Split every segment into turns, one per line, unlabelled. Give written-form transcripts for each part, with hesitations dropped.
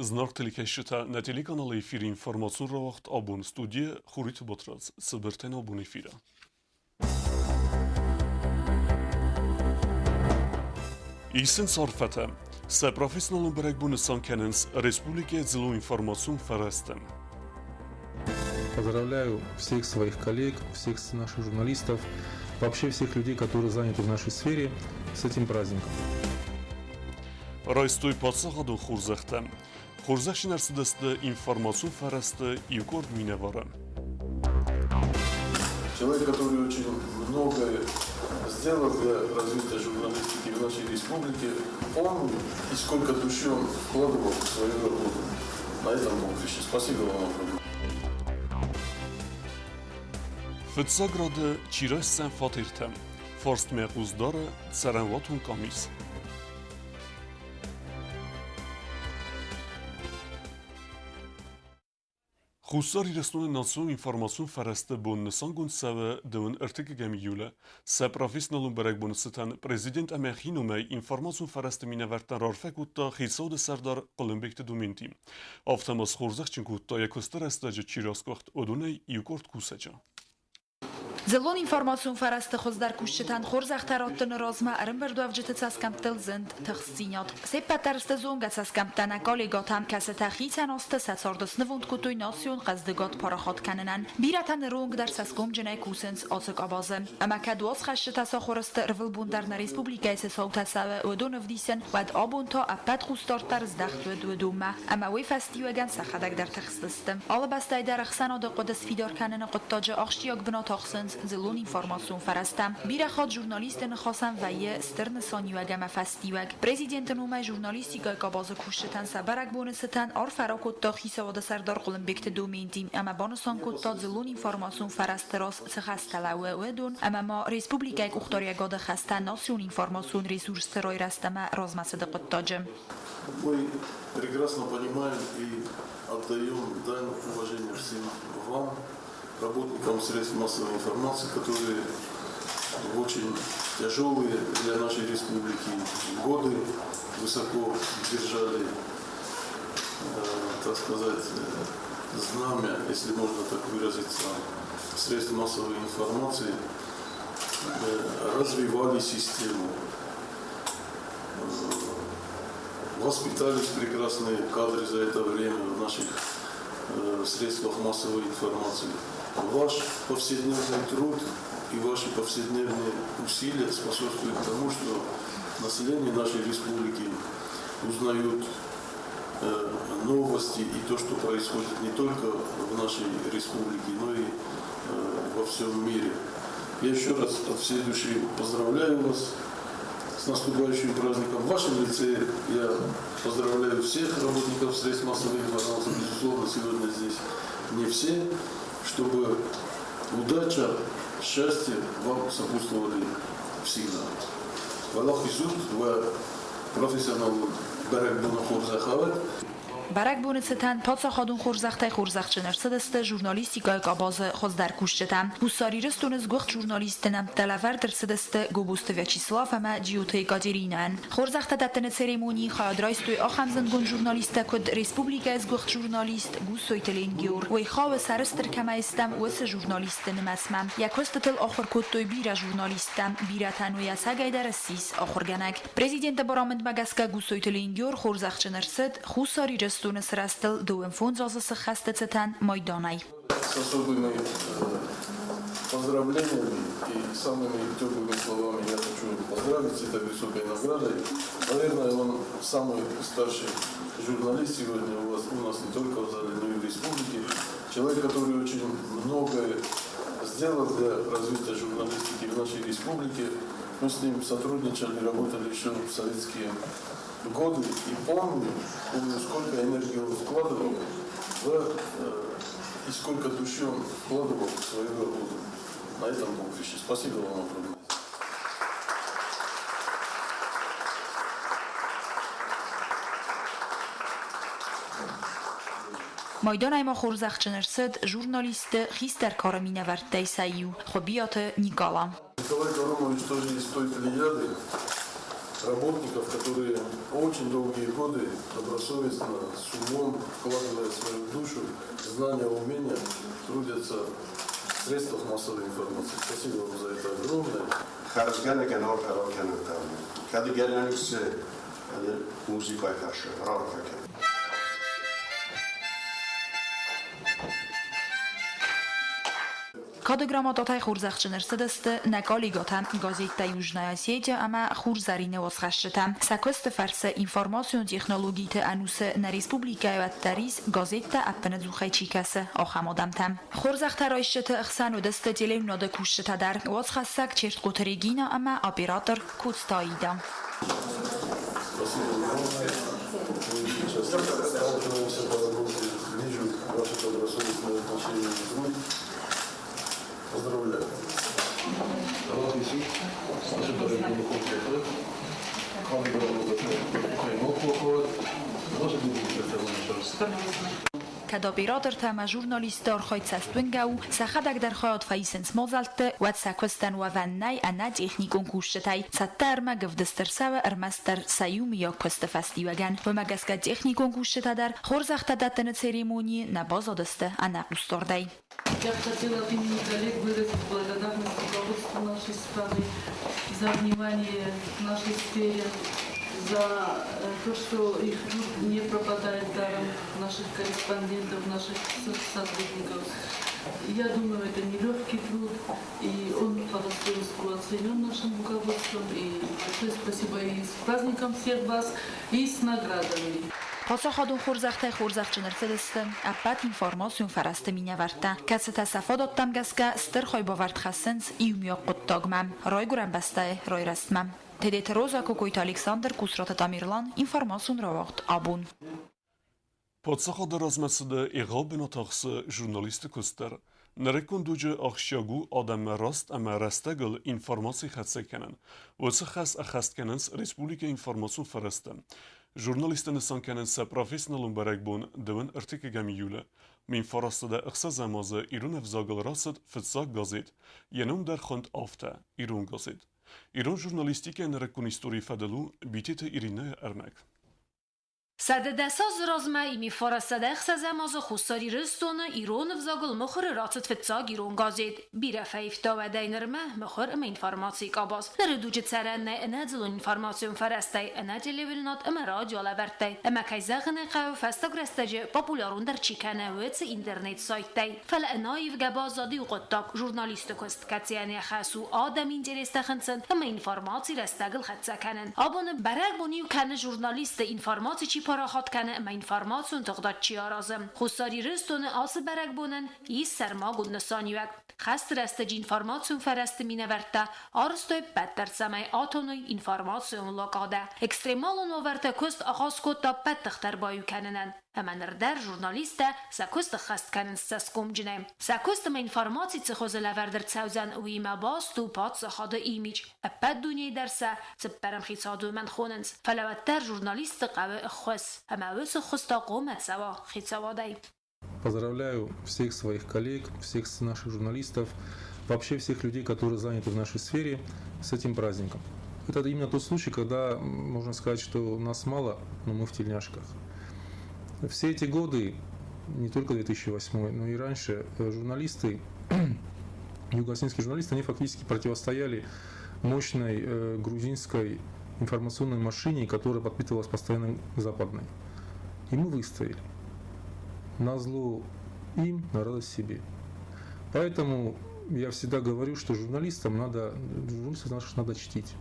Знак телекешта на телеканале эфире информацию равахт абун студия Хурит Ботраз собертен абун эфира. Исен Сарфата с профессиональным барагбунесан Кененс Республики Зелу информацию Фарестен.
Поздравляю всех своих коллег, всех наших журналистов, вообще всех людей, которые заняты в нашей сфере, с этим праздником.
Райстой подсахаду Хурзахта. Хурзахшин арсидасты информацию Фаресты и укорд Миневара.
Человек, который очень многое сделал для развития журналистики в нашей республике, он и сколько души он вкладывал в свою работу. На этом поприще. Спасибо вам огромное.
Фитсаграды Чирас Сен Фатиртем. Форст Мекуздара Царанватун Камис. Хусар иресноне национ информацион фарасты боннесан гунсаве дእውን артык гамиюля са профессионалун барак боннесетан президент Амехинумей информацион фарасты минавертан рарфек утта хисауд сардар Колумбекте дументи. Автомас хурзах чинкутта якостар астаджа чирасквахт одуней юкорт кусача.
Зелон информацион фарасты хоздар кушчетан хорзахтараттын розма арымбердуав житецаскамптыл зынд тахсинят. Сеппатарсты зонгацаскамптана коллегатам касетахитан осты сацардысны вундкутуй национ қаздыгат парахат канынан. Биратан ронг дар саском дженай кусенс ацык абазы. Ама кадуаз хашчетаса хорысты рвылбундар на республикайсы саутасавы одонов дисен вад абунта аппад хустартар здахтуд удума. Ама вей фастиуаган сахадаг дар тахстыстым. Алабастай дар ахсанаdı qodis fidar kanını qottaja axştiyag bina taxsınz زلون اینفورماسیون فرستم بیرخات ژورنالیست نخواستم و یه استرن سانیوگه مفستیوگ پرزیدنت نومه ژورنالیستی که باز کشتن سبرگ بونستن آر فراکت تا خیسواده سردار قلم بکت دومینتیم اما بانسان کت تا زلون اینفورماسیون فرست راس سخستلوه و دون اما ما ریسپوبلیکای اختاریگاد خسته ناسیون اینفورماسیون ریسورس ترای رستمه رازمسد قطاجم.
Мы прекрасно понимаем и отдаем дань уважения всем вам, работникам средств массовой информации, которые в очень тяжелые для нашей республики годы высоко держали, так сказать, знамя, если можно так выразиться, средств массовой информации, развивали систему. Воспитались прекрасные кадры за это время в наших средствах массовой информации. Ваш повседневный труд и ваши повседневные усилия способствуют тому, что население нашей республики узнают новости и то, что происходит не только в нашей республике, но и во всем мире. Я еще раз от всей души поздравляю вас с наступающим праздником. В вашем лице я поздравляю всех работников средств массовой информации. Безусловно, сегодня здесь не все, чтобы удача, счастье вам сопутствовали всегда. Валах Исуд, вы профессионал Барагбуна Хорзахават.
برگ بونستن پاتسا خادون خورزخته خورزخچنر سدسته ژورنالیستیکای قاباز خوز در کوشتم بوساری رستونز گوخت ژورنالیستنم تلفر در سدسته گوبوست وچیسلاف اما جیوتی گادرینن خورزخته دتن سریمونی خیادرایستوی آخمزن گون ژورنالیسته کد ریسپوبلیکا از گوخت ژورنالیست گوسوی تلینگیور وی خواه سرستر کمایستم وس ژورنالیستن مسمم یکوستتل آخر کدتوی بیره ژورنالیستم بیره تنوی سگای درسیس آخر گنگ پرزیدنت برامند مگسکا گوسوی تلینگیور خورزخچنر سد خوساری Стунес растел дуем фонд за сахастецетан Майданай.
С особыми поздравлениями и самыми теплыми словами я хочу поздравить с этой высокой наградой. Наверное, он самый старший журналист сегодня у нас не только в зале, но и в республике. Человек, который очень многое сделал для развития журналистики в нашей республике. Мы с ним сотрудничали, работали еще в советские годы и помню, сколько энергии он вкладывал и сколько души он вкладывал в свою работу на этом поприще. Спасибо вам огромное.
مایدان ما خورزخچنر سد ژورنالیست خیستر کارمی نورد دیسایو خبیات نیکالا.
Николай Карумович тоже из той плеяды работников, которые очень долгие годы добросовестно, с умом, вкладывая свою душу, знания, умения, трудятся в средствах массовой информации. Спасибо вам за это огромное.
خرجنا كنهار قرار كانوا تعمل كذا جالنا نص موسيقى كاشة راه فكر
Կադգրամատոթայ խուրզախչներսդստը նեկոլի գոթան գազետա Южная Осетия, ама խուրզարինե ոսխաշտամ։ Սակոստը ֆարսը ինֆորմացիոն տեխնոլոգիите անուսը на республикայը ատտարիս գազետա ապնը զուխայչիկասը ոխամոդամտամ։ Խուրզախտարոյշտը ըխսան ուդստը տելևնոդը քուշտադար ոսխասակ չերտ կոթրեգինա, ама оператор Куцтаида։
Спасибо огромное. Мы сейчас сталкиваемся по работе. Вижу ваше добросовестное отношение к труду. Поздравляю. Կադոպիրատոր թամա ժուրնալիստը օրխոյցաստուն գաու, սախադակ դարխոյոտ վայիսենց մոզալտը, ուատ սակոստան ուավաննայ անա տեխնիկոն կուշտայ, ծատտարմա գվդստրսավը ըրմաստար սայում յոքոստը ֆաստիվագան, վմագասկա տեխնիկոն կուշտադար, խորզախտադատը церемонии на базодысты она устордай.
Я хотела от имени коллег выразить благодарность руководству нашей страны за внимание к нашей сфере, за то, что их труд не пропадает даром, наших корреспондентов, наших сотрудников. Я думаю, это нелегкий труд, и он по достоинству оценен нашим руководством. И большое спасибо и с праздником всех вас, и с наградами.
Փոսախադուն խորզախտայ խորզախչներցդստը ապատ ինֆորմացիոն ֆարաստը մինավարտա կացտա սաֆոդոտտամ գասկա ստր խոյբովարտ խասենց իումյո կոտտոգմամ ռոյ գուրամբաստայ ռոյրաստմամ Դեդեթ Ռոզա Կոկոյտ Ալեքսանդր Կուսրոտ Տամիրլան ինֆորմացիոն ռովորտ աբուն
Փոսախադը ռազմասը եղավ բնաթախսը ժուրնալիստը կստեր Նրեկոնդուջը աղշյագու ադամը ռաստ ամը ռաստագլ ինֆորմացի խացեքենն ոցը խաս ախաստքեննս ռեսպուլիկա ինֆորմացիոն ֆարաստը Ժուրնալիստը նսանքենն սա պրոֆեսնալուն բարակբուն դվն ըրտիկը գամի յուլը, մին ֆարաստը ըխսա զամազը իրուն ευզագլ ռասըդ ֆծակ գազետ, ենում դար խոնդ ավտա, իրուն գազետ։ Իրուն ժուրնալիստիկը նրեկուն իստորի ֆադելու բիտիթը իրինը ըրմակ։
Սադեդասոզ ռոզմա իմի ֆորասադը ըխսազամազը խուսարի ռստոնը իրոն վզագլ մխրը ռացըտ ֆծակ իրոն գազետ, բիրաֆայիվ տավադայնրմը մխր ըմը ինվարմացի կաբազ, նրը դուջը ծարաննայ ընա ձլուն ինվարմացիոն ֆարաստայ, ընա տելևիլնոտ ըմը ռադյո լավարտայ, ըմը կայզաղն էխավ ֆաստագրաստաջը պոպուլարուն դրչիքանը վեցը ինտերնետ սայտայ, ֆələ ընայիվ գաբազադի ուղոտակ ժուրնալիստը կոստ կացյանի խասու ադամ ինտերեստը խնցն, ըմը ինվարմացի ռաստագլ խացականն, աբոնը բարակ բոնի ու կանը ժուրնալիստը ինվարմացի չի Փարախատ կանը մա ինֆորմացիոն տղդատ չի արազը։ Խուսարի ռստոնը ասը բարակ բոնեն իս սարմագ ու նսանյուակ։ Խաստրաստը ջի ինֆորմացիոն ֆարաստը մինավարտա արստոյ պատտարցամայ աթոնոյ ինֆորմացիոն լոկադա։ Էքստրեմալոն օվարտը կոստ աղասկոտա պատտղտար բայու կանենան։ Ամանրդար ժուրնալիստը սակոստը խաստ կանեն սասկում ջնե։ Սակոստը մա ինֆորմացի ծխոզը լավարդր ցավզան ու իմա բաստու պատ սախադը իմիջ։ Ապատ դունյեի դարսա ծպպարամ խիցադու մեն խոնենց։ Ֆալավատտար ժուրնալիստը qavı ըխոս։ Ամա վսը խոստակում էցավա խիցավադայ։
Поздравляю всех своих коллег, всех наших журналистов, вообще всех людей, которые заняты в нашей сфере, с этим праздником. Это именно тот случай, когда можно сказать, что нас мало, но мы в тельняшках. Все эти годы, не только 2008, но и раньше, журналисты, юго-осетинские журналисты, они фактически противостояли мощной грузинской информационной машине, которая подпитывалась постоянно западной. И мы выстояли. Назло им, на радость себе. Поэтому я всегда говорю, что журналистов наших надо чтить.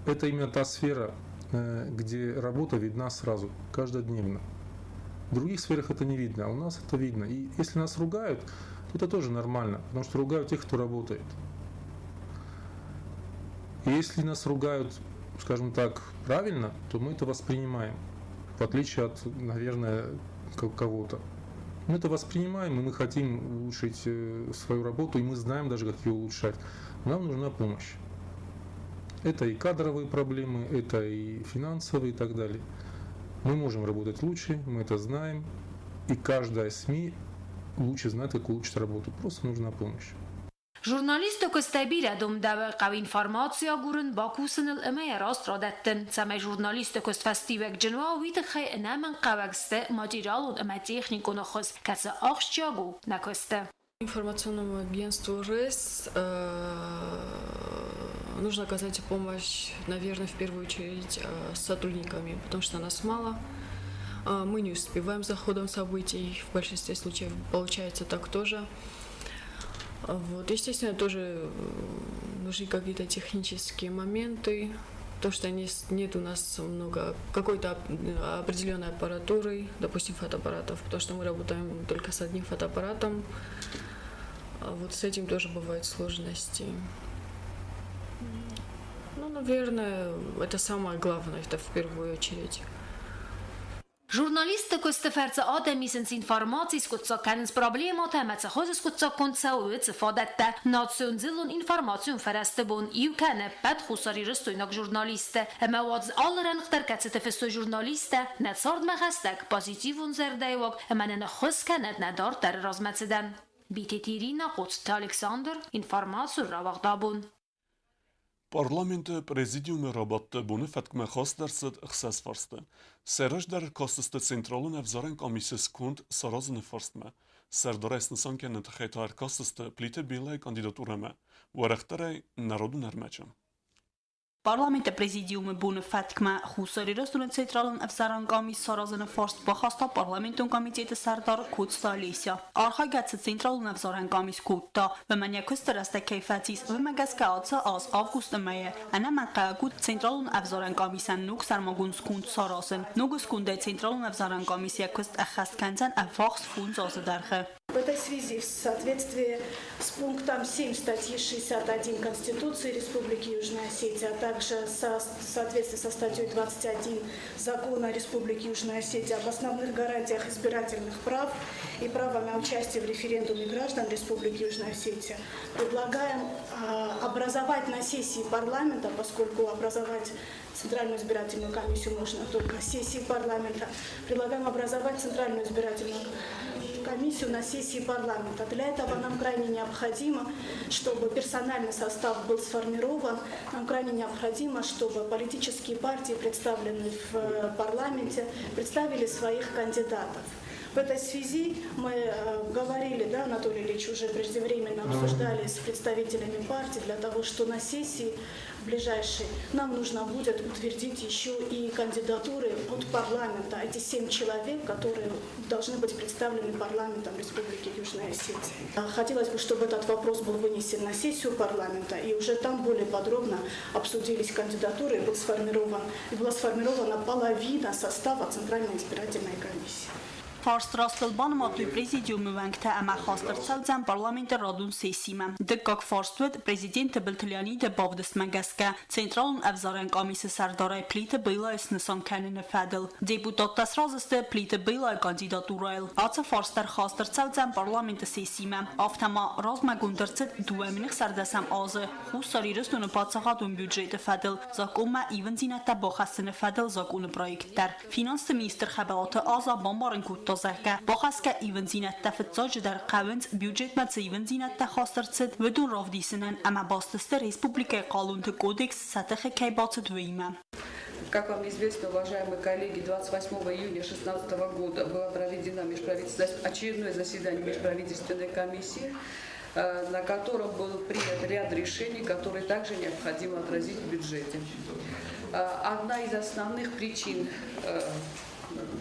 Это именно та сфера, где работа видна сразу, каждодневно. В других сферах это не видно, а у нас это видно. И если нас ругают, то это тоже нормально, потому что ругают тех, кто работает. И если нас ругают, скажем так, правильно, то мы это воспринимаем, в отличие от, наверное, кого-то. Мы это воспринимаем, и мы хотим улучшить свою работу, и мы знаем даже, как ее улучшать. Нам нужна помощь. Это и кадровые проблемы, это и финансовые и так далее. Мы можем работать лучше, мы это знаем, и каждая СМИ лучше знает, как улучшить работу. Просто нужна помощь.
Журналисты көстәбирә думдавы қав информация гурын бакусыныл әмәй раст радаттын. Сәмәй журналисты көстфәстивек джинва уитықхай әнәмін қавагсты материалун әмә техникуны қыз кәсі ақшчагу на көсті.
Информационному агентству РЭС нужно оказать помощь, наверное, в первую очередь с сотрудниками, потому что нас мало. Мы не успеваем за ходом событий, в большинстве случаев получается так тоже. Вот. Естественно, тоже нужны какие-то технические моменты, то, что нет у нас много какой-то определенной аппаратуры, допустим, фотоаппаратов, потому что мы работаем только с одним фотоаппаратом. Вот с этим тоже бывают сложности. Ну, наверное, это самое главное, это в первую очередь.
Журналисты көстеферцы адамисенс информации скутса кеннс проблемата мәтсе хозис скутса концауыц фадатта национзилун информацион ферестебун ив кенне пет хусари рыстойнак журналисты. Эма вадз алларан хтаркатсы тефесто журналисты нетсард махастак позитивун зердайвак эманен хос кеннет надар тар разматсыдан. Битетирина Qo'tsta Aleksandr informatsiya ravaqdabun.
Parlamenti prezidiumi rabatda buni fatkma xos darsid ixsas farsdi. Seraj dar kostisda centralun afzoran komissiyasi kund sarazını farstma. Serdara esnisan kenet xeytar kostisda plite bilay kandidaturama. Varaqtaray narodu narmacham.
Parlamenta prezidiumi buni fatkma xusari rastun centralun afzaran komis sarazını farst baxasta parlamentun komiteti serdar Qo'tsta Alesia. Arxa gatsi centralun afzaran komis kutta ve manya kustarasta keyfatis ve magaska atsa az avgust maya. Ana manqa gut centralun afzaran komisan nuk sarmaguns kund sarazın. Nugus kunde centralun afzaran komisiya kust akhast kanzan afaks fund zazadarxe.
В этой связи, в соответствии с пунктом 7 статьи 61 Конституции Республики Южная Осетия, а также в соответствии со статьей 21 Закона Республики Южная Осетия об основных гарантиях избирательных прав и правами участия в референдуме граждан Республики Южная Осетия, предлагаем образовать на сессии парламента, поскольку образовать Центральную избирательную комиссию можно только сессии парламента, предлагаем образовать Центральную избирательную комиссию на сессии парламента. Для этого нам крайне необходимо, чтобы персональный состав был сформирован, нам крайне необходимо, чтобы политические партии, представленные в парламенте, представили своих кандидатов. В этой связи мы говорили, да, Анатолий Ильич, уже преждевременно обсуждали с представителями партий для того, что на сессии ближайшей нам нужно будет утвердить еще и кандидатуры от парламента. Эти 7 человек, которые должны быть представлены парламентом Республики Южная Осетия. Хотелось бы, чтобы этот вопрос был вынесен на сессию парламента, и уже там более подробно обсудились кандидатуры, и была сформирована половина состава Центральной избирательной комиссии.
Farstrastelban matui prezidiumi vengte ama khastartsal zan parlamenta radun sesima. Dikak farstwed prezident Biltiliani de bavdis magaska. Centralun afzaran komisi sardaray plite bila esnisan kanine fadil. Deputat tasraziste plite bila kandidaturail. Atsa farstar khastartsal zan parlamenta sesima. Aftama razma gundartsit dueminik sardasam azı. Xusari ristunu patsahatun budjeti fadil. Zakuma ivenzinata bokhasine fadil zakunu projektler. Finans minister xabalatı aza bambarın kutta زکه باخست که ایون زینت تفتزاج در قوانت بیوجت مت ایون زینت تخاسترت بدون равдисенен اما бастысты республика قانون кодекс сатыхы кайбатыт вейма.
Как вам известно, уважаемые коллеги, 28 июня 2016 года было проведено очередное заседание межправительственной комиссии, на котором был принят ряд решений, которые также необходимо отразить в бюджете. Одна из основных причин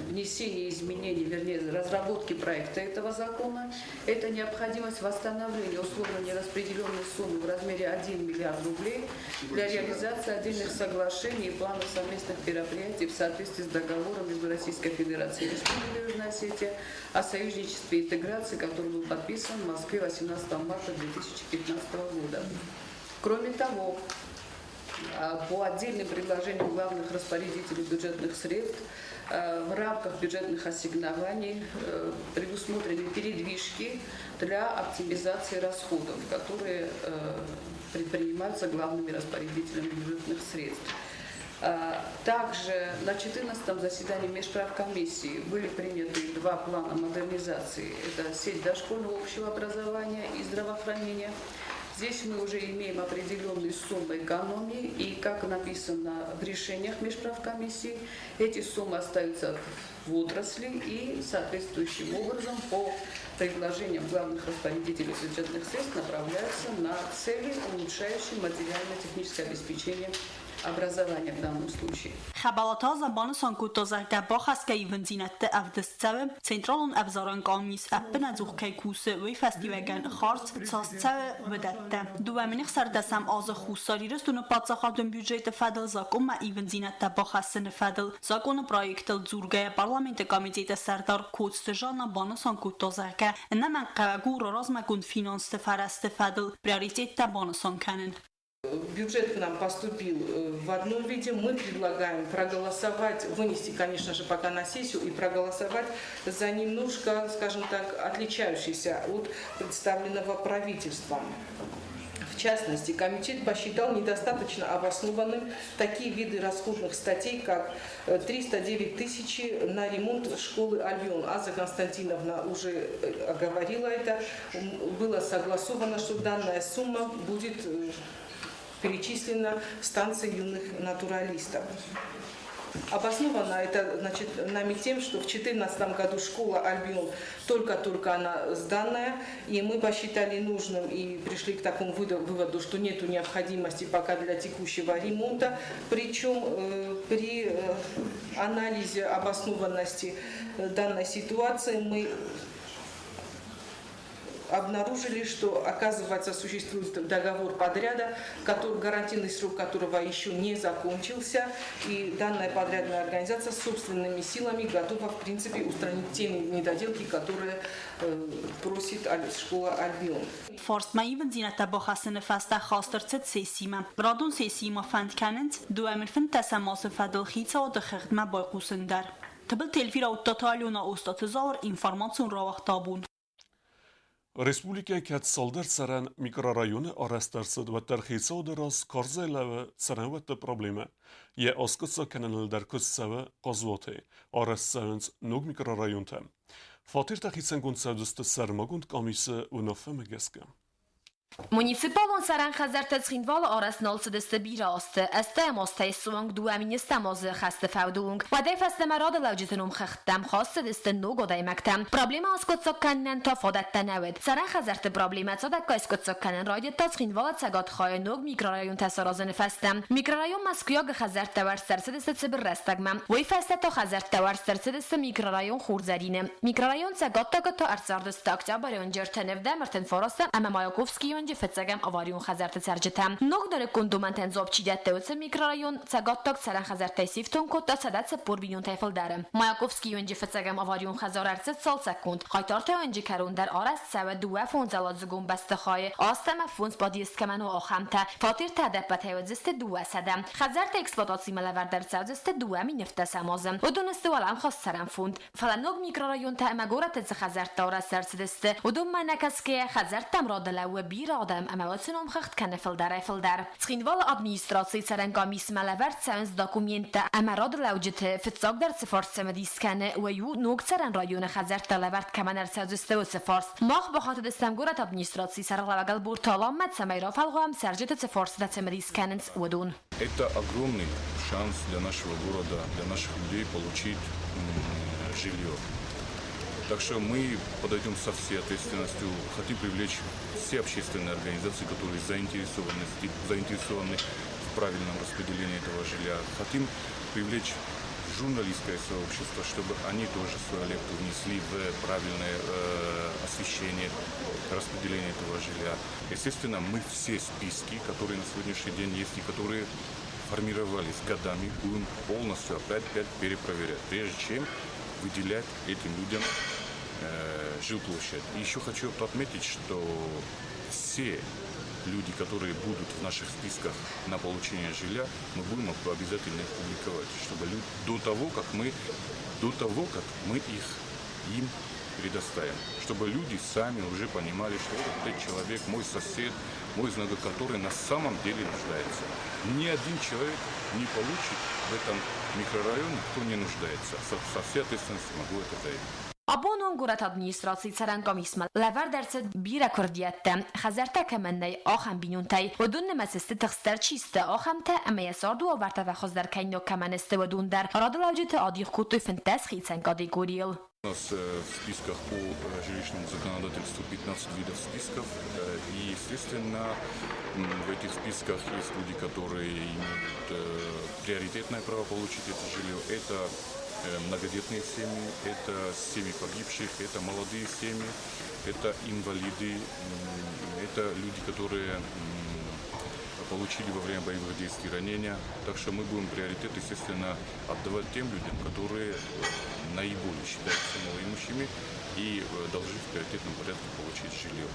внесения изменений, вернее, разработки проекта этого закона, это необходимость восстановления условно нераспределенной суммы в размере 1 миллиард рублей для реализации отдельных соглашений и планов совместных мероприятий в соответствии с договором между Российской Федерацией и Республикой Южная Осетия о союзничестве и интеграции, который был подписан в Москве 18 марта 2015 года. Кроме того, по отдельным предложениям главных распорядителей бюджетных средств в рамках бюджетных ассигнований предусмотрены передвижки для оптимизации расходов, которые предпринимаются главными распорядителями бюджетных средств. Также на 14-м заседании межправкомиссии были приняты 2 плана модернизации. Это сеть дошкольного общего образования и здравоохранения Здесь мы уже имеем определенные суммы экономии, и, как написано в решениях межправкомиссии, эти суммы остаются в отрасли и соответствующим образом по предложениям главных распорядителей бюджетных средств направляются на цели, улучшающие материально-техническое обеспечение образования в данном случае.
Խաբալաթա զաբանը սանկուտոզարկա բոխասկայի վնձինատը ավդստավը ցենտրալն ավզարան կամիս ապնա ձուխքայքուսը վի ֆեստիվալական խարց ցածծավը վդատը դուամինիխ սարդասամ ազը խուսարիրս դունը պատսախարդն բյուջետը ֆադլ զակոմա իվնձինատը բոխասնը ֆադլ զակոնը պրոյեկտը ձուրգայա պարլամենտը կոմիտետը սարդար կոծտը ժանա բանը սանկուտոզարկա նման կավագուր ռազմակուն ֆինանսը ֆարաստը ֆադլ приоритетը բանը սանքանն.
Бюджет к нам поступил в одном виде. Мы предлагаем проголосовать, вынести, конечно же, пока на сессию и проголосовать за немножко, скажем так, отличающийся от представленного правительством. В частности, комитет посчитал недостаточно обоснованным такие виды расходных статей, как 309 тысяч на ремонт школы «Альбион». Аза Константиновна уже оговорила это. Было согласовано, что данная сумма будет перечислена в станции юных натуралистов. Обосновано это, значит, нами тем, что в 2014 году школа «Альбион» только-только она сданная, и мы посчитали нужным и пришли к такому выводу, что нет необходимости пока для текущего ремонта. Причем при анализе обоснованности данной ситуации мы обнаружили, что, оказывается, существует договор подряда, гарантийный срок которого еще не закончился, и данная подрядная организация собственными силами готова, в принципе, устранить те недоделки, которые просит школа «Альбион».
Форстмայի վնձինատը բոխասնը ֆաստա խաստրցեց սեսիմը. Բրադուն սեսիմը ֆանդ կանենց դուամիր ֆն տասամասը ֆադլ խիցա օդը խեղդմա բայխուսնդար. Թբլ տելվիրա ուտտատալյոնա ուստատզար ինформацион равахтабун.
Республика Кятсалдер саран микрорайоны арастарсыд ва тархисауды раз карзайлавы саранватты проблема. Е аскытса каналдар көссавы казваты. Арастсавынс ног микрорайонта. Фатир тахисан гунсавдысты сармагунд камисы унафамагеска.
Municipalon saran xazarta tsxinval arasnalsı deste bir astı. Estemos taysuang duamin istemaz xaste fawdung. Waday fastemarad lawjitunum xaxtam xaste deste nogoday maktam. Problema askotsakkenen ta fadattan awed. Saran xazarta problema sadakka askotsakkenen radyet ta tsxinval tsagat khay nog mikrorayon tasarazın fastam. Mikrorayon maskuyag xazarta var sarsı deste tsibir rastagmam. Way fasta ta xazarta var sarsı deste mikrorayon xurzarine. Mikrorayon tsagat ta arsard stakta baryon jertenevda merten forasta ama Mayakovskiy Фецагам аварион хазарта саржитам. Ног дاره кондумантен зобчидетте оце микрорайон цагаттак саран хазартай сифтон котта садатse порбинyon tayfil darım. Mayakovskiy önce Fecagam avarion xazararset sal sekund. Qaytarta önce karun dar aras sava dua fonzaladzugum bastakhay. Astama fonz badist kaman و آخمتا. فاتیر تدبت هیوزست dua sadam. Xazarta eksploatacji malawardar sadzeste dua mi nefta samazım. Uduniste walam khas saram fond. Falanog mikrorayon ta amagorat ze xazarta aras sarsedeste. Udum manakaske xazarta mradala و bir adam amawatsunom khacht kanefil dar. Tsxinval administracji sarangamis malaward sans dokumenta amarad lawjit fitsag dar sefars samadiskane و یو نوک سران رایون خزرت لورد کمانر سازسته و سفارس ماخ بخاطر استمگورت администрации сарлагал бурталам мат самайра фалгам сержет сефарс да самадисканенс удун.
Это огромный шанс для нашего города, для наших людей получить жилье. Так что мы подойдем со всей ответственностью, хотим привлечь все общественные организации, которые заинтересованы в правильном распределении этого жилья. Хотим привлечь журналистское сообщество, чтобы они тоже свою лепту внесли в правильное освещение, распределение этого жилья. Естественно, мы все списки, которые на сегодняшний день есть и которые формировались годами, будем полностью опять перепроверять, прежде чем выделять этим людям жилплощадь. И еще хочу отметить, что все люди, которые будут в наших списках на получение жилья, мы будем обязательно их публиковать, чтобы люди, до того, как мы их им предоставим, чтобы люди сами уже понимали, что этот человек, мой сосед, мой знакомый, который на самом деле нуждается. Ни один человек не получит в этом микрорайоне, кто не нуждается. Со всей ответственностью могу это заявить.
Abonun gurat administratsiya saranqamisma lever derset bira kurdiyette xazerta kemenney axam binuntay ودون مسست تخستر چیسته آخم تا اما یسار دو آورته و خواست در کنیو کمنسته و دون در رادو لوجت آدیخ کوتوی فنتس خیلسن کاتегориил.
У нас в списках по жилищному законодательству 15 видов списков, и, естественно, в этих списках есть люди, которые имеют приоритетное право получить это жилье. Это многодетные семьи, это семьи погибших, это молодые семьи, это инвалиды, это люди, которые получили во время боевых действий ранения. Так что мы будем приоритет, естественно, отдавать тем людям, которые наиболее считаются малоимущими и должны в приоритетном порядке получить жилье.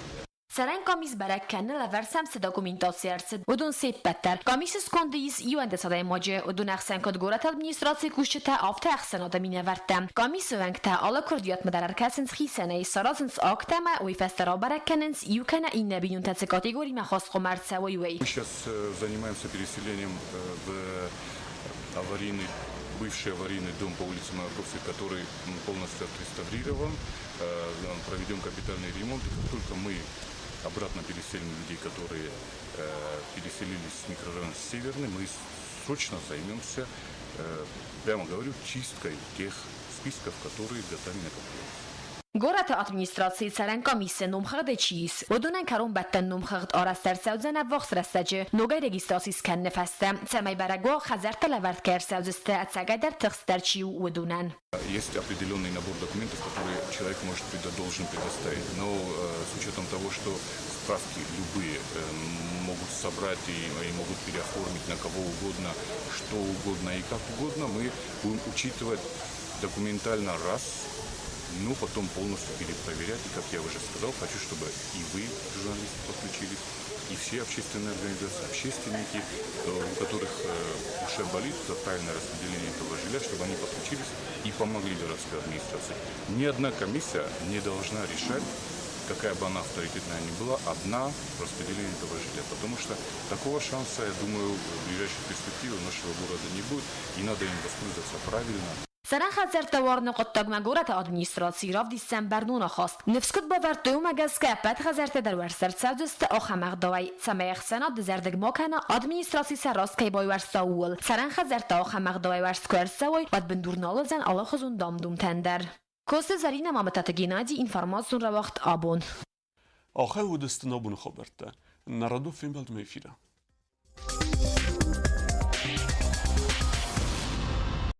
Saranqamis barakkanne leversem se dokumentatsiya ersid. Udun seppetter. Komisis kondis yuende saday moje. Udun axsen kod gorat administratsiya kushta afta axsen adamine vertem. Komis vengta alla kurdiyat madararkasens xisene sarazens aktama ой фестера баракканens юкана инне бинунтац категории махас коммерция ой.
Мы сейчас занимаемся переселением в бывший аварийный дом по улице Маяковской, который полностью отреставрирован. Проведем капитальный ремонт. И как только мы обратно переселим людей, которые переселились с микрорайона Северный, мы срочно займемся, прямо говорю, чисткой тех списков, которые годами накопились.
Gorat administratsiya saranqamise numxagde çiz. Odunan karon batten numxagd arastar saudzana vaxt rastaje. Nogay registrasis kan nefeste. Samay barago xazerta levert ker sauziste atsagadar тхстарчиу odunan.
Есть определенный набор документов, которые человек должен предоставить. Но с учетом того, что справки любые могут собрать и могут переоформить на кого угодно, что угодно и как угодно, мы будем учитывать документально раз, но потом полностью перепроверять. И, как я уже сказал, хочу, чтобы и вы, журналисты, подключились, и все общественные организации, общественники, у которых душа болит за правильное распределение этого жилья, чтобы они подключились и помогли городской администрации. Ни одна комиссия не должна решать, какая бы она авторитетная ни была, одна распределение этого жилья. Потому что такого шанса, я думаю, в ближайшей перспективе нашего города не будет, и надо им воспользоваться правильно.
Saran xazerta warne qottagma gorat administratsiya rav december nuna khast. Nefskut bavartu magaska pat xazerta dar warsar saudust axamag dawai. Samayx sanad zerdeg makana administratsiya saraskay boy warsaul. Saran xazerta axamag dawai warskwersawy vad bendurnalazan alla khuzun damdum tender. Koste zarina mamatata Gennady informatsiyon ra vaqt abon.
آخر ودستنا بون خبرته نردو فیلم بلد میفیره